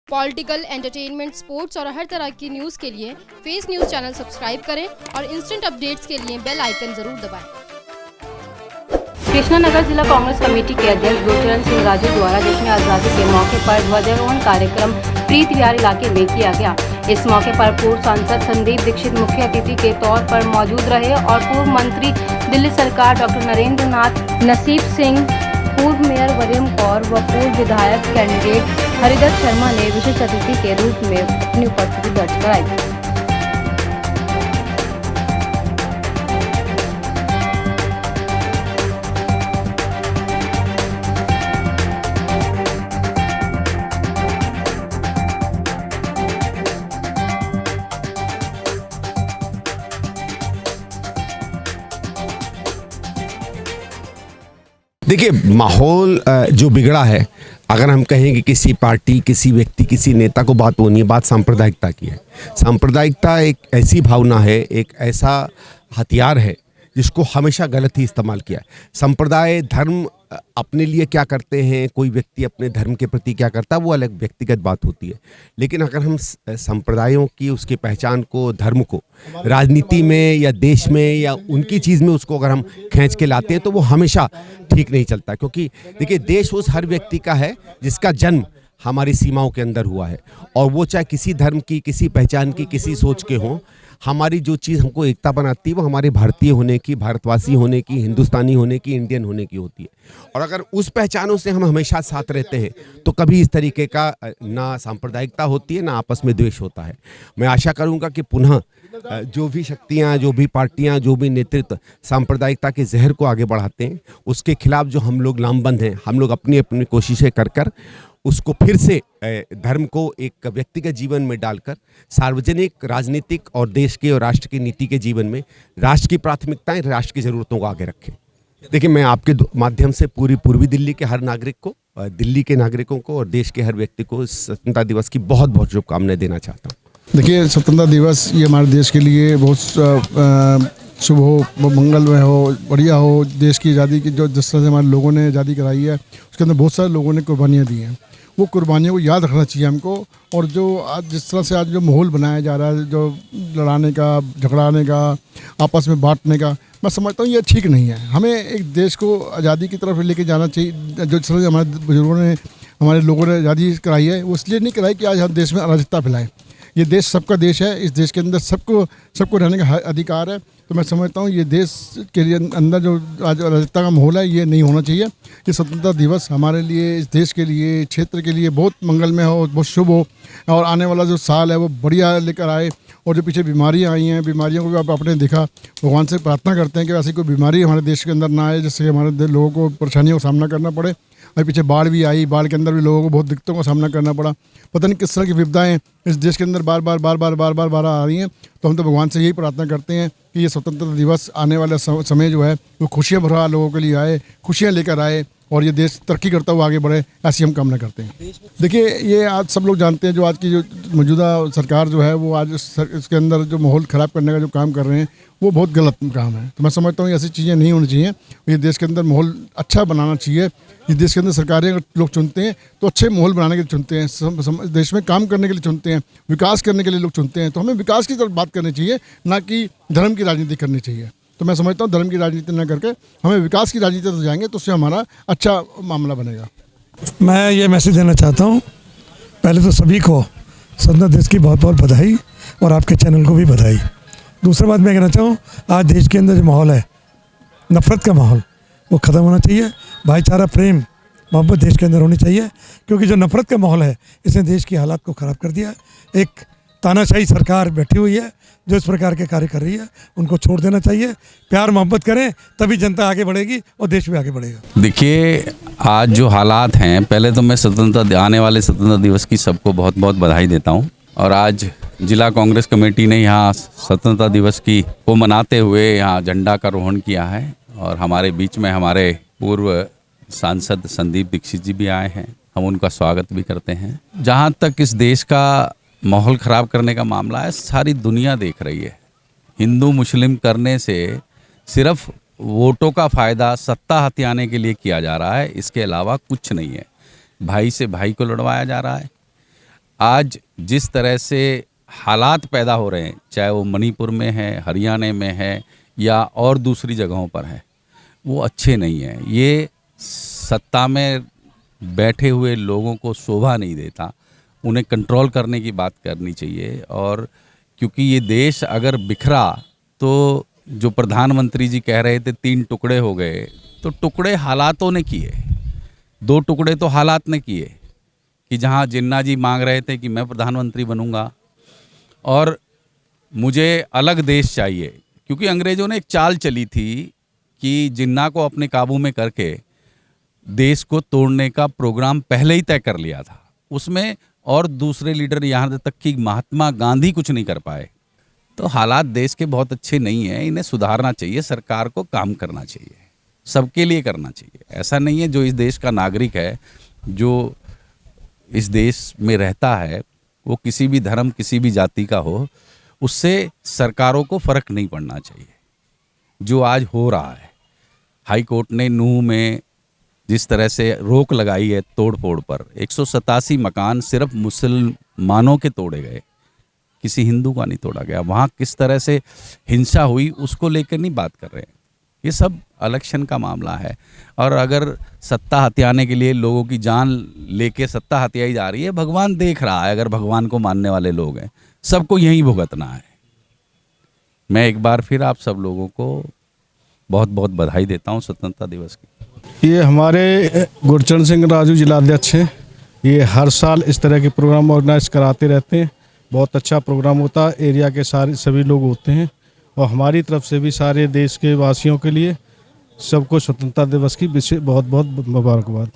Political, entertainment, sports और हर तरह की न्यूज़ के लिए फेस न्यूज़ चैनल सब्सक्राइब करें और इंस्टेंट अपडेट्स के लिए बेल आइकन जरूर दबाएं। कृष्णनगर जिला कांग्रेस कमेटी के अध्यक्ष गुरचरण सिंह राजू द्वारा जश्न आज़ादी के मौके पर ध्वजारोहण कार्यक्रम प्रीत विहार इलाके में किया गया। इस मौके पर पूर्व सांसद संदीप दीक्षित मुख्य अतिथि के तौर पर मौजूद रहे और पूर्व मंत्री दिल्ली सरकार डॉक्टर नरेंद्र नाथ नसीब सिंह, पूर्व मेयर वरियम कौर व पूर्व विधायक कैंडिडेट हरिदत्त शर्मा ने विशेष अतिथि के रूप में अपनी उपस्थिति दर्ज कराई। देखिए, माहौल जो बिगड़ा है, अगर हम कहें कि किसी पार्टी, किसी व्यक्ति, किसी नेता को बात होनी है, बात सांप्रदायिकता की है। सांप्रदायिकता एक ऐसी भावना है, एक ऐसा हथियार है जिसको हमेशा गलत ही इस्तेमाल किया है। संप्रदाय, धर्म अपने लिए क्या करते हैं, कोई व्यक्ति अपने धर्म के प्रति क्या करता है, वो अलग व्यक्तिगत बात होती है। लेकिन अगर हम संप्रदायों की, उसकी पहचान को, धर्म को राजनीति में या देश में या उनकी चीज़ में उसको अगर हम खींच के लाते हैं तो वो हमेशा ठीक नहीं चलता। क्योंकि देखिए, देश उस हर व्यक्ति का है जिसका जन्म हमारी सीमाओं के अंदर हुआ है, और वो चाहे किसी धर्म की, किसी पहचान की, किसी सोच के हों। हमारी जो चीज़ हमको एकता बनाती है वो हमारे भारतीय होने की, भारतवासी होने की, हिंदुस्तानी होने की, इंडियन होने की होती है। और अगर उस पहचानों से हम हमेशा साथ रहते हैं तो कभी इस तरीके का ना सांप्रदायिकता होती है, ना आपस में द्वेष होता है। मैं आशा करूंगा कि पुनः जो भी शक्तियां, जो भी पार्टियां, जो भी नेतृत्व सांप्रदायिकता के जहर को आगे बढ़ाते हैं, उसके खिलाफ जो हम लोग लामबंद हैं, हम लोग अपनी अपनी कोशिशें कर उसको फिर से धर्म को एक व्यक्तिगत जीवन में डालकर सार्वजनिक, राजनीतिक और देश के और राष्ट्र की नीति के जीवन में राष्ट्र की प्राथमिकताएं, राष्ट्र की ज़रूरतों को आगे रखें। देखिए, मैं आपके माध्यम से पूरी पूर्वी दिल्ली के हर नागरिक को, दिल्ली के नागरिकों को और देश के हर व्यक्ति को स्वतंत्रता दिवस की बहुत बहुत शुभकामनाएं देना चाहता हूँ। देखिए, स्वतंत्रता दिवस ये हमारे देश के लिए बहुत शुभ हो, मंगलमय हो, बढ़िया हो। देश की आज़ादी की जो जिस तरह से हमारे लोगों ने आज़ादी कराई है, उसके अंदर बहुत सारे लोगों ने कुर्बानियाँ दी हैं। वो कुर्बानियों को याद रखना चाहिए हमको। और जो आज जिस तरह से आज जो माहौल बनाया जा रहा है, जो लड़ाने का, झगड़ाने का, आपस में बांटने का, मैं समझता हूँ ये ठीक नहीं है। हमें एक देश को आज़ादी की तरफ लेके जाना चाहिए। जो जिस तरह से हमारे बुजुर्गों ने, हमारे लोगों ने आज़ादी कराई है, वो इसलिए नहीं कराई कि आज हम देश में अराजकता फैलाएं। ये देश सबका देश है, इस देश के अंदर सबको रहने का अधिकार है। तो मैं समझता हूँ ये देश के लिए अंदर जो आज अराजकता का माहौल है, ये नहीं होना चाहिए। ये स्वतंत्रता दिवस हमारे लिए, इस देश के लिए, क्षेत्र के लिए बहुत मंगलमय हो, बहुत शुभ हो, और आने वाला जो साल है वो बढ़िया लेकर आए। और जो पीछे बीमारियाँ आई हैं, बीमारियों को भी आपने देखा, भगवान से प्रार्थना करते हैं कि ऐसी कोई बीमारी हमारे देश के अंदर ना आए, जिससे हमारे लोगों को परेशानियों का सामना करना पड़े। और पीछे बाढ़ भी आई, बाढ़ के अंदर भी लोगों को बहुत दिक्कतों का सामना करना पड़ा। पता नहीं किस तरह की विपदाएं इस देश के अंदर बार बार आ रही हैं। तो हम तो भगवान से यही प्रार्थना करते हैं कि ये स्वतंत्रता दिवस आने वाला समय जो है वो खुशियाँ भरा लोगों के लिए आए, खुशियाँ लेकर आए, और ये देश तरक्की करता हुआ आगे बढ़े, ऐसी हम कामना करते हैं। देखिए, ये आज सब लोग जानते हैं, जो आज की जो मौजूदा सरकार जो है वो आज इसके अंदर जो माहौल ख़राब करने का जो काम कर रहे हैं वो बहुत गलत काम है। तो मैं समझता हूँ ऐसी चीज़ें नहीं होनी चाहिए। ये देश के अंदर माहौल अच्छा बनाना चाहिए। इस देश के अंदर सरकारें लोग चुनते हैं तो अच्छे माहौल बनाने के लिए चुनते हैं, देश में काम करने के लिए चुनते हैं, विकास करने के लिए लोग चुनते हैं। तो हमें विकास की तरफ बात करनी चाहिए, ना कि धर्म की राजनीति करनी चाहिए। तो मैं समझता हूँ धर्म की राजनीति न करके हमें विकास की राजनीति तो जाएंगे तो उससे हमारा अच्छा मामला बनेगा। मैं ये मैसेज देना चाहता हूँ, पहले तो सभी को स्वतंत्रता दिवस की बहुत बहुत बधाई, और आपके चैनल को भी बधाई। दूसरी बात मैं कहना चाहूँ, आज देश के अंदर जो माहौल है, नफ़रत का माहौल, वो ख़त्म होना चाहिए। भाईचारा, प्रेम, मोहब्बत देश के अंदर होनी चाहिए। क्योंकि जो नफ़रत का माहौल है, इसने देश की हालात को ख़राब कर दिया। एक तानाशाही सरकार बैठी हुई है जो इस प्रकार के कार्य कर रही है, उनको छोड़ देना चाहिए। प्यार मोहब्बत करें, तभी जनता आगे बढ़ेगी और देश भी आगे बढ़ेगा। देखिए, आज जो हालात हैं, पहले तो मैं आने वाले स्वतंत्रता दिवस की सबको बहुत बहुत बधाई देता हूं। और आज जिला कांग्रेस कमेटी ने यहाँ स्वतंत्रता दिवस को मनाते हुए यहाँ झंडा का आरोहण किया है, और हमारे बीच में हमारे पूर्व सांसद संदीप दीक्षित जी भी आए हैं। हम उनका स्वागत भी करते हैं। जहाँ तक इस देश का माहौल ख़राब करने का मामला है, सारी दुनिया देख रही है। हिंदू मुस्लिम करने से सिर्फ वोटों का फ़ायदा सत्ता हथियाने के लिए किया जा रहा है, इसके अलावा कुछ नहीं है। भाई से भाई को लड़वाया जा रहा है। आज जिस तरह से हालात पैदा हो रहे हैं, चाहे वो मणिपुर में है, हरियाणा में है या और दूसरी जगहों पर है, वो अच्छे नहीं हैं। ये सत्ता में बैठे हुए लोगों को शोभा नहीं देता। उन्हें कंट्रोल करने की बात करनी चाहिए। और क्योंकि ये देश अगर बिखरा तो जो प्रधानमंत्री जी कह रहे थे 3 टुकड़े हो गए, तो टुकड़े हालातों ने किए, 2 टुकड़े तो हालात ने किए कि जहाँ जिन्ना जी मांग रहे थे कि मैं प्रधानमंत्री बनूंगा और मुझे अलग देश चाहिए, क्योंकि अंग्रेज़ों ने एक चाल चली थी कि जिन्ना को अपने काबू में करके देश को तोड़ने का प्रोग्राम पहले ही तय कर लिया था उसमें, और दूसरे लीडर यहाँ तक कि महात्मा गांधी कुछ नहीं कर पाए। तो हालात देश के बहुत अच्छे नहीं हैं, इन्हें सुधारना चाहिए, सरकार को काम करना चाहिए, सबके लिए करना चाहिए। ऐसा नहीं है जो इस देश का नागरिक है, जो इस देश में रहता है, वो किसी भी धर्म किसी भी जाति का हो, उससे सरकारों को फ़र्क नहीं पड़ना चाहिए। जो आज हो रहा है, हाई कोर्ट ने नूह में जिस तरह से रोक लगाई है तोड़ फोड़ पर, 187 मकान सिर्फ मुसलमानों के तोड़े गए, किसी हिंदू का नहीं तोड़ा गया। वहाँ किस तरह से हिंसा हुई उसको लेकर नहीं बात कर रहे हैं। ये सब इलेक्शन का मामला है। और अगर सत्ता हथियाने के लिए लोगों की जान लेके सत्ता हथियाई जा रही है, भगवान देख रहा है। अगर भगवान को मानने वाले लोग हैं, सबको यही भुगतना है। मैं एक बार फिर आप सब लोगों को बहुत बहुत बधाई देता हूँ स्वतंत्रता दिवस की। ये हमारे गुरचरण सिंह राजू जिलाध्यक्ष हैं। ये हर साल इस तरह के प्रोग्राम ऑर्गेनाइज कराते रहते हैं। बहुत अच्छा प्रोग्राम होता है, एरिया के सभी लोग होते हैं। और हमारी तरफ से भी सारे देश के वासियों के लिए सबको स्वतंत्रता दिवस की बहुत बहुत मुबारकबाद।